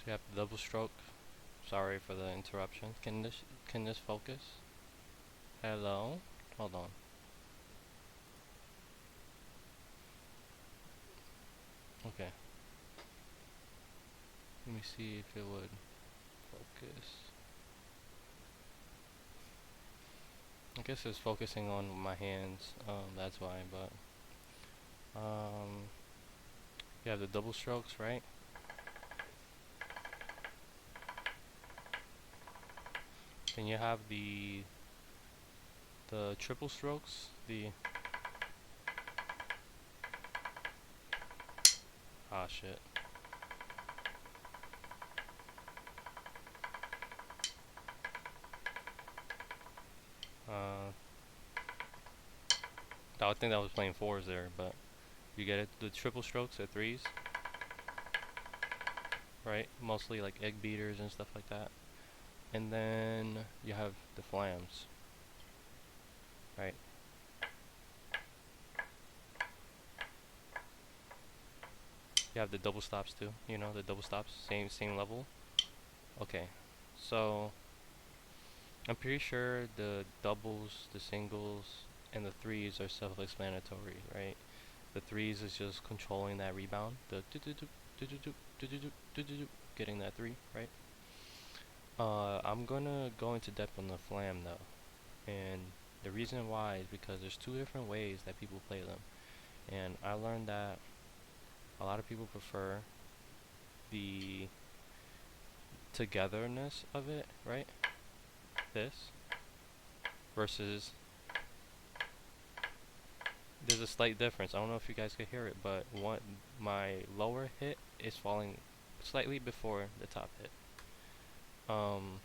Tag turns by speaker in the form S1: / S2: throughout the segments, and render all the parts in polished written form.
S1: So you have the double stroke. Sorry for the interruption. Can this focus? Hello? Hold on. Okay. Let me see if it would focus. I guess it's focusing on my hands. That's why. But you have the double strokes, right? Then you have the triple strokes. The shit. Uh, I think that was playing fours there, but you get it. The triple strokes at threes, right? Mostly like egg beaters and stuff like that. And then you have the flams, right? You have the double stops too. You know the double stops, same level. Okay, so I'm pretty sure the doubles, the singles, and the threes are self-explanatory, right? The threes is just controlling that rebound, the getting that three, right? I'm gonna go into depth on the flam though, and the reason why is because there's two different ways that people play them, and I learned that a lot of people prefer the togetherness of it, right? This versus there's a slight difference. I don't know if you guys could hear it, but my lower hit is falling slightly before the top hit. Um,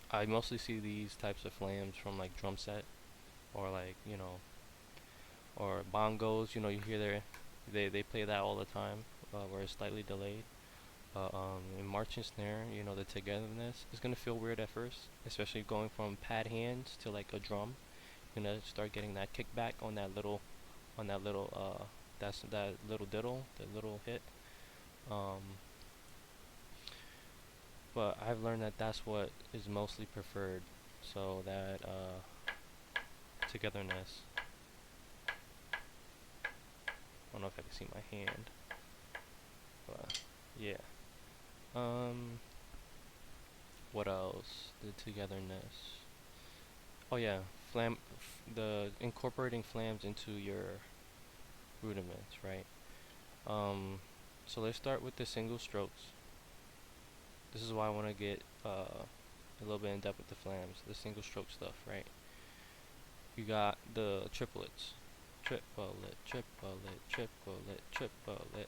S1: I mostly see these types of flams from like drum set or like or bongos. You hear they play that all the time, where it's slightly delayed. In march and snare, the togetherness is gonna feel weird at first, especially going from pad hands to like a drum. Start getting that kickback on that little that little diddle, that little hit. Um, but I've learned that that's what is mostly preferred. So that togetherness. I don't know if I can see my hand, but yeah. Um, what else? The togetherness. Oh yeah, the incorporating flams into your rudiments, right? Um, so let's start with the single strokes. This is why I want to get a little bit in depth with the flams, the single stroke stuff, right? You got the triplets, triplet, triplet, triplet, triplet.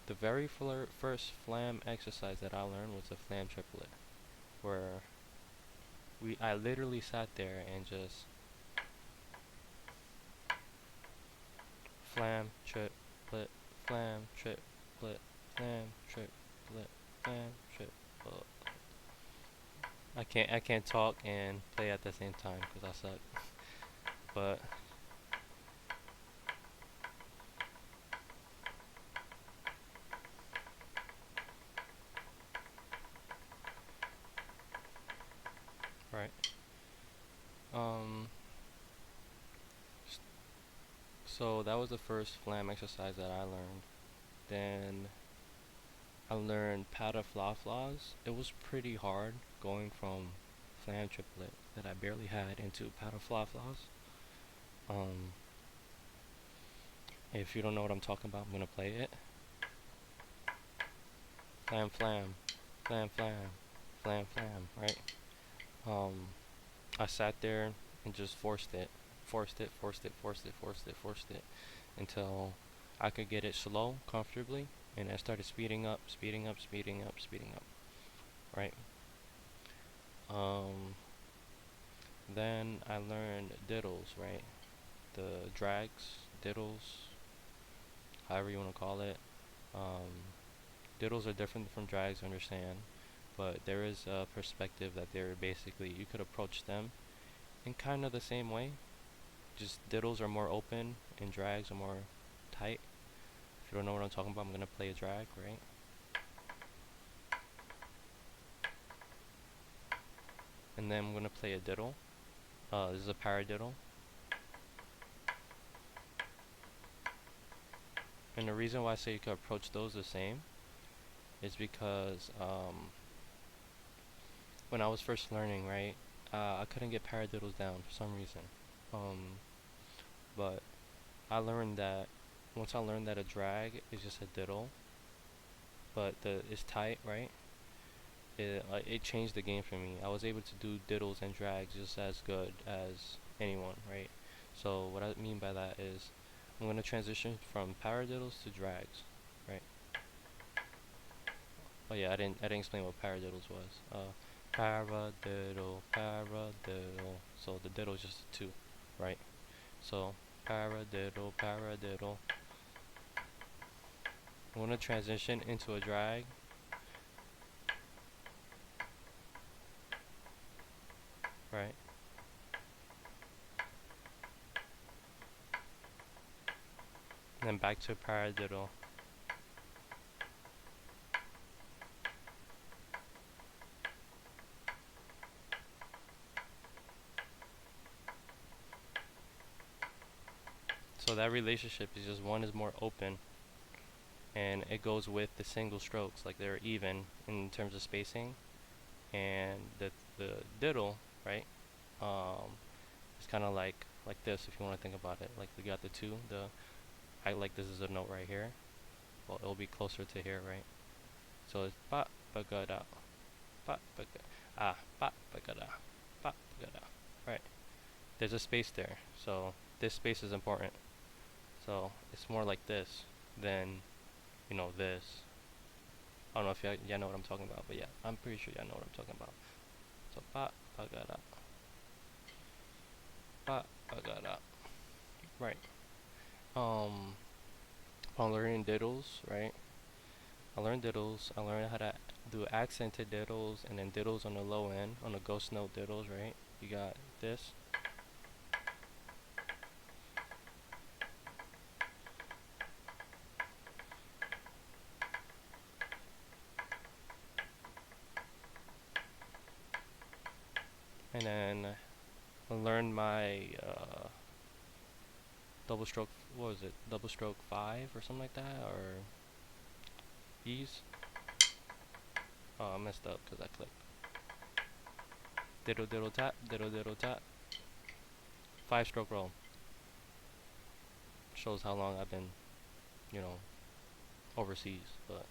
S1: The very first flam exercise that I learned was the flam triplet, where I literally sat there and just flam triplet, flam triplet, flam triplet, flam triplet. I can't talk and play at the same time because I suck. But right. Um. So that was the first flam exercise that I learned. Then I learned pataflaflas. It was pretty hard going from flam triplet that I barely had into pataflaflas. Um, if you don't know what I'm talking about, I'm gonna play it. Flam flam, flam flam, flam flam. Right. Um, I sat there and just forced it, forced it, forced it, forced it, forced it, until I could get it slow, comfortably, and I started speeding up, speeding up, speeding up, speeding up. Right. Um, then I learned diddles. Right. The drags, diddles, however you want to call it. Um, diddles are different from drags, I understand, but there is a perspective that they're basically you could approach them in kind of the same way. Just diddles are more open and drags are more tight. If you don't know what I'm talking about, I'm gonna play a drag, right? and then I'm gonna play a diddle. This is a paradiddle. And the reason why I say you can approach those the same is because when I was first learning, right, I couldn't get paradiddles down for some reason. Um, but I learned that once I learned that a drag is just a diddle, but it's tight, right? It changed the game for me. I was able to do diddles and drags just as good as anyone, right? So what I mean by that is I'm gonna transition from paradiddles to drags, right? Oh yeah, I didn't explain what paradiddles was. Paradiddle, paradiddle. So the diddle is just a two, right? So paradiddle, paradiddle. I'm gonna transition into a drag, right? And then back to paradiddle. So that relationship is just one is more open, and it goes with the single strokes, like they're even in terms of spacing, and the diddle, right? It's kind of like this if you want to think about it. Like we got the two, the I like this is a note right here. Well, it'll be closer to here, right? So it's ba bagada, ba baga, ba bagada, ba bagada, right? There's a space there, so this space is important. So it's more like this than this. I don't know if y'all know what I'm talking about, but yeah, I'm pretty sure y'all know what I'm talking about. So ba bagada, ba bagada, right? Um, on learning diddles, right? I learned diddles. I learned how to do accented diddles and then diddles on the low end, on the ghost note diddles, right? You got this. And then I learned my double stroke, what was it? Double stroke 5 or something like that? Or E's? Oh, I messed up because I clicked. Diddle diddle tap, diddle diddle tap. 5-stroke roll. Shows how long I've been, you know, overseas. But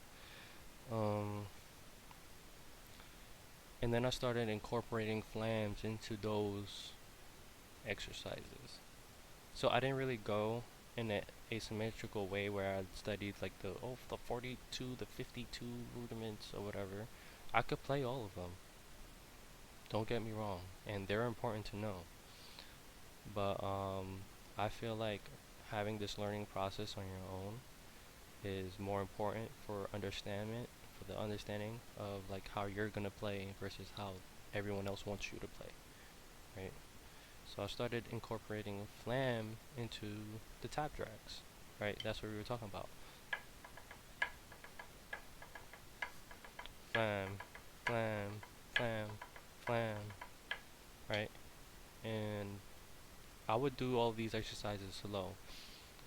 S1: and then I started incorporating flams into those exercises. So I didn't really go in an asymmetrical way where I studied like the 42, the 52 rudiments or whatever. I could play all of them. Don't get me wrong, and they're important to know. But I feel like having this learning process on your own is more important for the understanding of like how you're gonna play versus how everyone else wants you to play, right? So I started incorporating flam into the tap drags, right? That's what we were talking about. Flam, flam, flam, flam, right? And I would do all these exercises slow.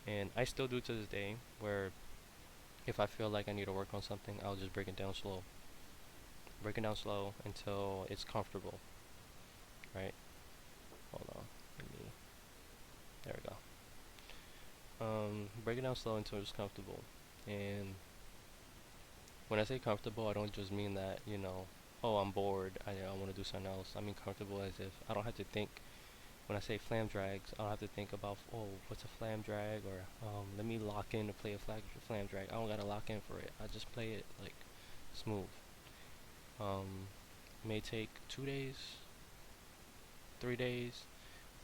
S1: And I still do to this day where if I feel like I need to work on something, I'll just break it down slow. Break it down slow until it's comfortable, right? Hold on. Let me, there we go. Break it down slow until it's comfortable. And when I say comfortable, I don't just mean that, oh, I'm bored, I want to do something else. I mean comfortable as if I don't have to think. When I say flam drags, I don't have to think about, oh, what's a flam drag, or let me lock in to play a flam drag. I don't gotta lock in for it. I just play it like smooth. May take 2 days, 3 days.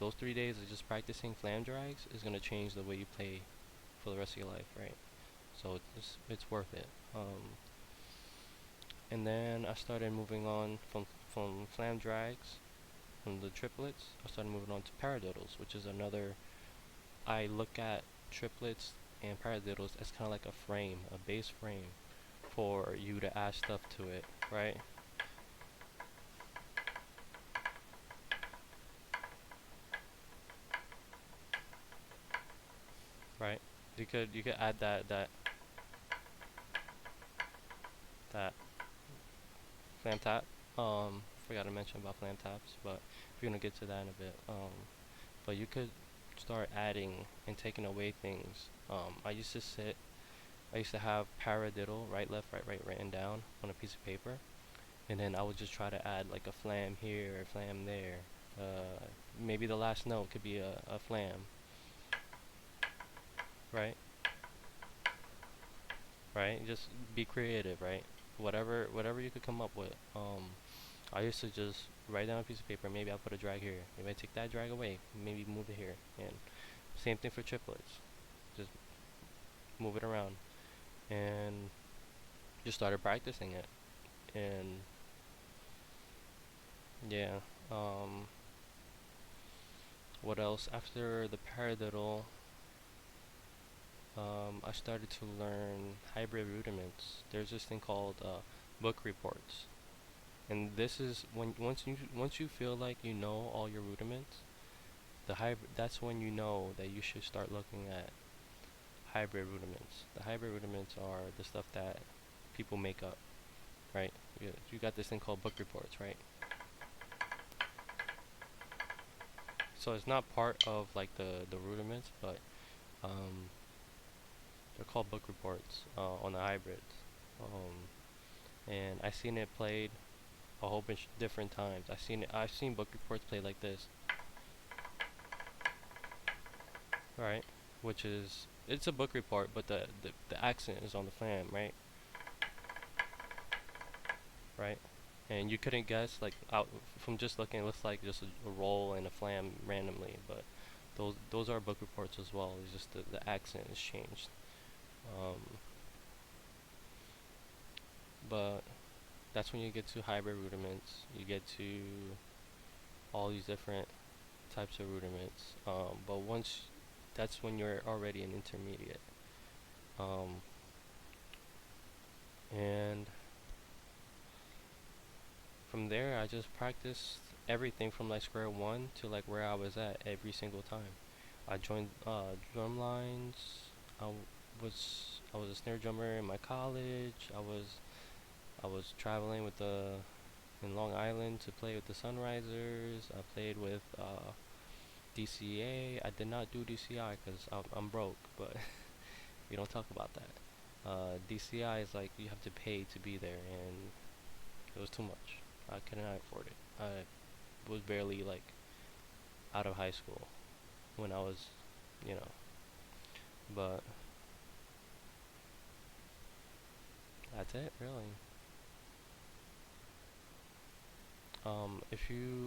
S1: Those 3 days of just practicing flam drags is gonna change the way you play for the rest of your life, right? So it's worth it. And then I started moving on from flam drags, from the triplets. I started moving on to paradiddles, which is another. I look at triplets and paradiddles as kind of like a frame, a base frame, for you to add stuff to it, right? right? You could add that flam tap. Forgot to mention about flam taps, but we're gonna get to that in a bit. But you could start adding and taking away things. I used to have paradiddle, right, left, right, right, written down on a piece of paper, and then I would just try to add like a flam here, a flam there. Maybe the last note could be a flam, right? Right? Just be creative, right? Whatever you could come up with. I used to just write down a piece of paper. Maybe I'll put a drag here. Maybe I take that drag away. Maybe move it here. And same thing for triplets. Just move it around and just started practicing it. And yeah. Um, what else? After the paradiddle, I started to learn hybrid rudiments. There's this thing called book reports, and this is when once you feel like you know all your rudiments, that's when you know that you should start looking at hybrid rudiments. The hybrid rudiments are the stuff that people make up, right? You got this thing called book reports, right? So it's not part of like the rudiments, but um, they're called book reports on the hybrids. And I seen it played a whole bunch different times. I've seen book reports played like this, right? Which is it's a book report, but the accent is on the flam, right? Right? And you couldn't guess like out from just looking. It looks like just a roll and a flam randomly, but those are book reports as well. It's just the accent is changed. Um, but that's when you get to hybrid rudiments. You get to all these different types of rudiments. But once that's when you're already an intermediate. Um, and from there, I just practiced everything from like square one to like where I was at every single time. I joined drum lines. I was a snare drummer in my college. I was traveling with the in Long Island to play with the Sunrisers. I played with DCA. I did not do DCI because I'm broke, but we don't talk about that. DCI is like you have to pay to be there, and it was too much. I could not afford it. I was barely like out of high school when I was, you know. But that's it, really.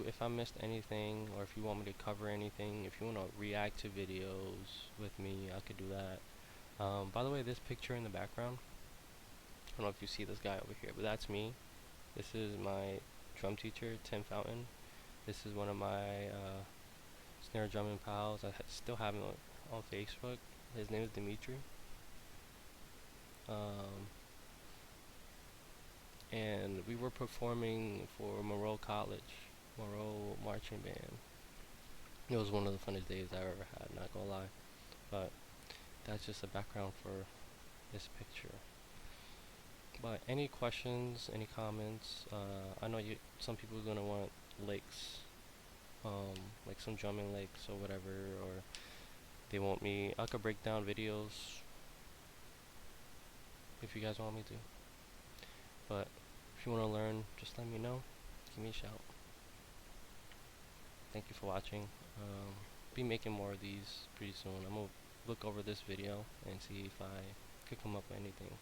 S1: If I missed anything, or if you want me to cover anything, if you want to react to videos with me, I could do that. By the way, this picture in the background, I don't know if you see this guy over here, but that's me. This is my drum teacher, Tim Fountain. This is one of my snare drumming pals. Still have him on Facebook. His name is Dimitri. Um, and we were performing for Moreau College, Moreau Marching Band. It was one of the funnest days I've ever had, not gonna lie. But that's just a background for this picture. But any questions, any comments? I know some people are gonna want licks, like some drumming licks or whatever, or they want me. I could break down videos if you guys want me to. But if you want to learn, just let me know. Give me a shout. Thank you for watching. Be making more of these pretty soon. I'm gonna look over this video and see if I could come up with anything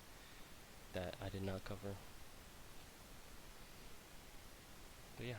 S1: that I did not cover. But yeah.